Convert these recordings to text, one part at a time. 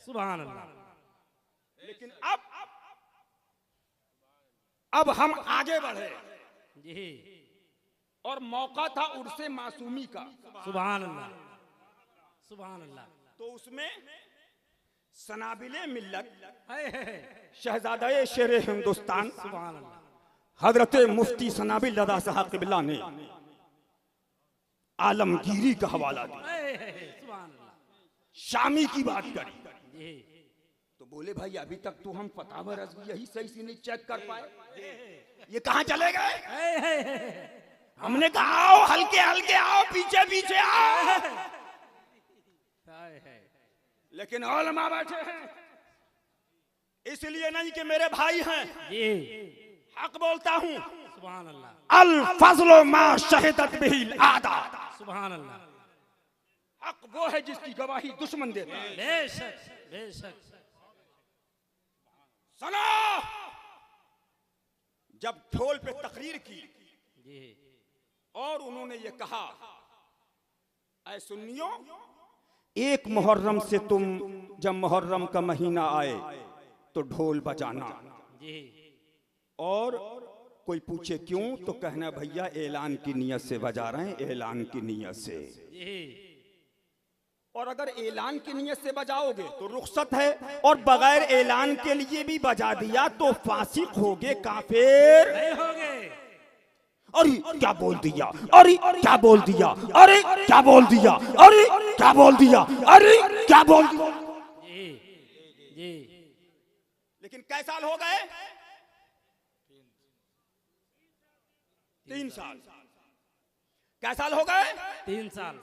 सुभान अल्लाह। लेकिन अब हम आगे बढ़े जी, और मौका था उर्से मासूमी का। सुभान अल्लाह, सुभान अल्लाह। तो उसमें सनाबिले मिल्लत है। शहजादा शेर हिंदुस्तान सुभान अल्लाह। हजरत मुफ्ती सनाबिल रज़ा साहब क़िबला ने आलमगीरी का हवाला दिया, सुभान अल्लाह। शामी की बात करी। जी, तो बोले भाई अभी तक तो हम फतावा रज़वी यही सही से नहीं चेक कर पाए, ये कहाँ चले गए? हमने कहा आओ हल्के हल्के आओ, पीछे पीछे आओ, लेकिन उलमा बैठे हैं। इसलिए नहीं कि मेरे भाई हैं, जी, हक बोलता हूँ। सुभान अल्लाह, अल फज़्लु मा शहिदत बिहिल आदा। सुभान अल्लाह। हक वो है जिसकी गवाही दुश्मन देता है। बेशक, बेशक। सुनो, जब ढोल पे तकरीर की जी, और उन्होंने ये कहा, ऐ सुन्नियों, एक मुहर्रम से तुम जब मुहर्रम का महीना आए तो ढोल बजाना, जी, और कोई पूछे क्यों तो कहना भैया ऐलान की नियत से बजा रहे हैं, ऐलान की नियत से। जी, और अगर ऐलान की नियत से बजाओगे तो रुखसत है, और बगैर ऐलान के लिए भी बजा दिया तो फासिक होगे, काफिर। नहीं होगे। अरे क्या बोल दिया, अरे क्या बोल दिया, अरे क्या बोल दिया, अरे क्या बोल दिया, अरे क्या बोल दिया। जी, जी, लेकिन कै साल हो गए? 3 साल। कै साल हो गए? 3 साल।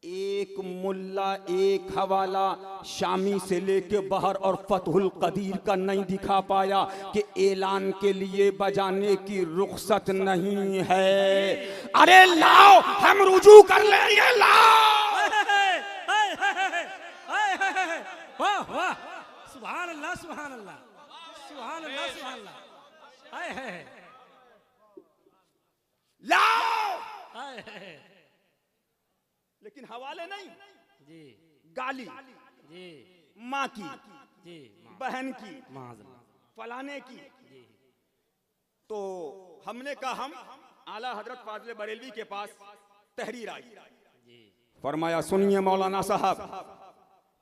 एक मुल्ला एक हवाला शामी से लेके बाहर और फतहुल कदीर का नहीं दिखा पाया कि ऐलान के लिए बजाने की रुखसत नहीं है। अरे लाओ हम रुजू कर लेंगे, लाओ। वाह वाह, सुभान अल्लाह, सुभान अल्लाह, सुभान अल्लाह, सुभान अल्लाह। हाय हाय, लाओ। हाय हाय। लेकिन हवाले नहीं, जी, गाली, जी, माँ की, जी, बहन की, माज़अल्लाह। फलाने की। जी, तो हमने कहा हम आला हजरत फाज़िल बरेलवी के पास तहरीर आई। जी, फरमाया सुनिए मौलाना साहब,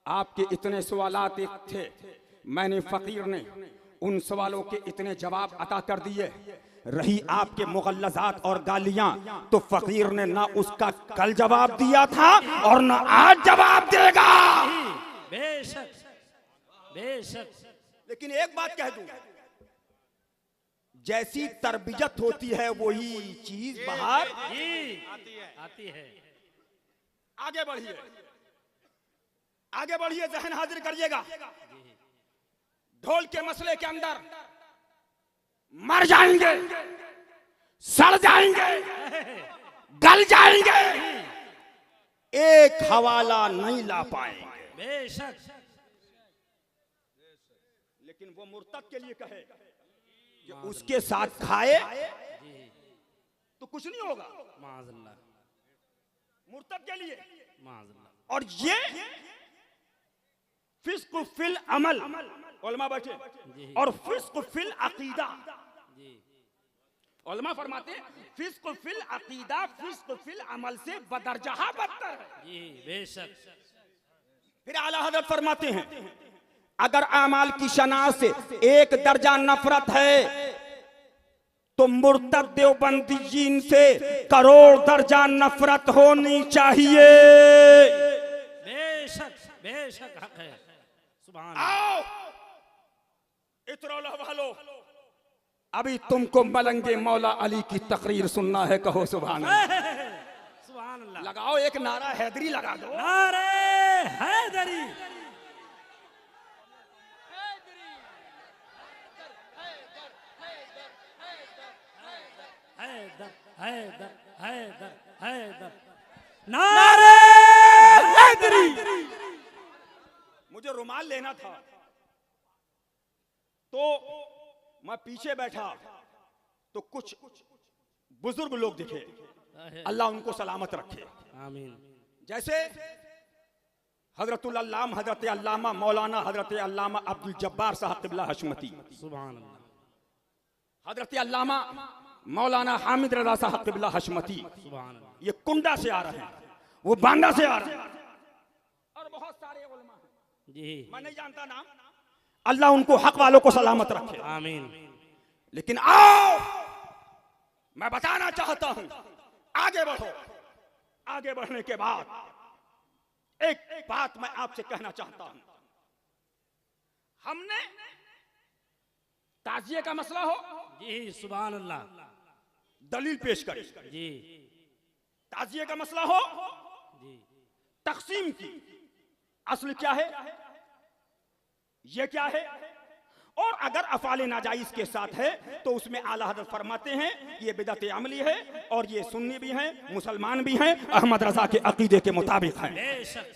आपके इतने सवालात थे, मैंने फकीर ने उन सवालों के इतने जवाब अता कर दिए। रही आपके मुगल्लज़ात और गालियां, तो फकीर ने ना उसका कल जवाब दिया था और ना आज जवाब देगा। बेशक, बेशक। लेकिन एक बात कह दूं, जैसी तरबियत होती है वही चीज बाहर जी, आती है। आगे बढ़िए, आगे बढ़िए, जहन हाजिर करिएगा। ढोल के मसले के अंदर मर जाएंगे, सड़ जाएंगे, गल जाएंगे, एक हवाला नहीं ला पाएंगे। बेशक। लेकिन वो मुर्तद के लिए कहे कि उसके साथ खाए तो कुछ नहीं होगा, माज़अल्लाह, मुर्तद के लिए। माज़अल्लाह। और ये फिस्क फिल अमल, उलमा बैठे, और फिस्क फिल अकीदा। जी, उलमा फरमाते हैं फिस्क फिल अकीदा फिस्क फिल अमल से बदरजहा बदतर है। जी, बेशक। फिर आला हज़रत फरमाते हैं अगर आमाल की शनाख्त से एक दर्जा नफरत है तो मुर्तद देवबंदीन से करोड़ दर्जा नफरत होनी चाहिए। बेशक, बेशक हक है। सुभान आओ इतरौला वालो, अभी तुमको मलंगे मौला अली की तकरीर सुनना है, कहो सुभान अल्लाह। सुभान अल्लाह। लगाओ एक नारा हैदरी लगा दो। नारे हैदरी। हैदर, हैदर, हैदर, हैदर। नारे हैदरी। मुझे रुमाल लेना था तो मैं पीछे बैठा तो कुछ बुजुर्ग लोग दिखे, अल्लाह उनको सलामत रखे। आमीन। जैसे हजरतुल अल्लाम हजरत अल्लामा मौलाना हजरत अल्लामा अब्दुल जब्बार साहब क़िबला हशमती, सुभान अल्लाह, हजरत अल्लामा मौलाना हामिद रजा साहब क़िबला हशमती, सुभान अल्लाह, ये कुंडा से आ रहे हैं, वो बांदा से आ रहे हैं, और बहुत सारे उलमा हैं, जी, मैं नहीं जानता नाम। अल्लाह उनको हक वालों को सलामत रखे। आमीन। लेकिन आओ, मैं बताना चाहता हूं, आगे बढ़ो। आगे बढ़ने के बाद एक बात मैं आपसे कहना चाहता हूं। हमने ताजिए का मसला हो, जी, सुभान अल्लाह, दलील पेश करी। जी, ताजिए का मसला हो, जी, तकसीम की असल क्या है, ये क्या है, और अगर अफाले नाजाइज के साथ है तो उसमें आला हज़रत फरमाते हैं ये बिदअत अमली है, और ये सुन्नी भी हैं, मुसलमान भी हैं, अहमद रजा के अकीदे के मुताबिक हैं। बेशक,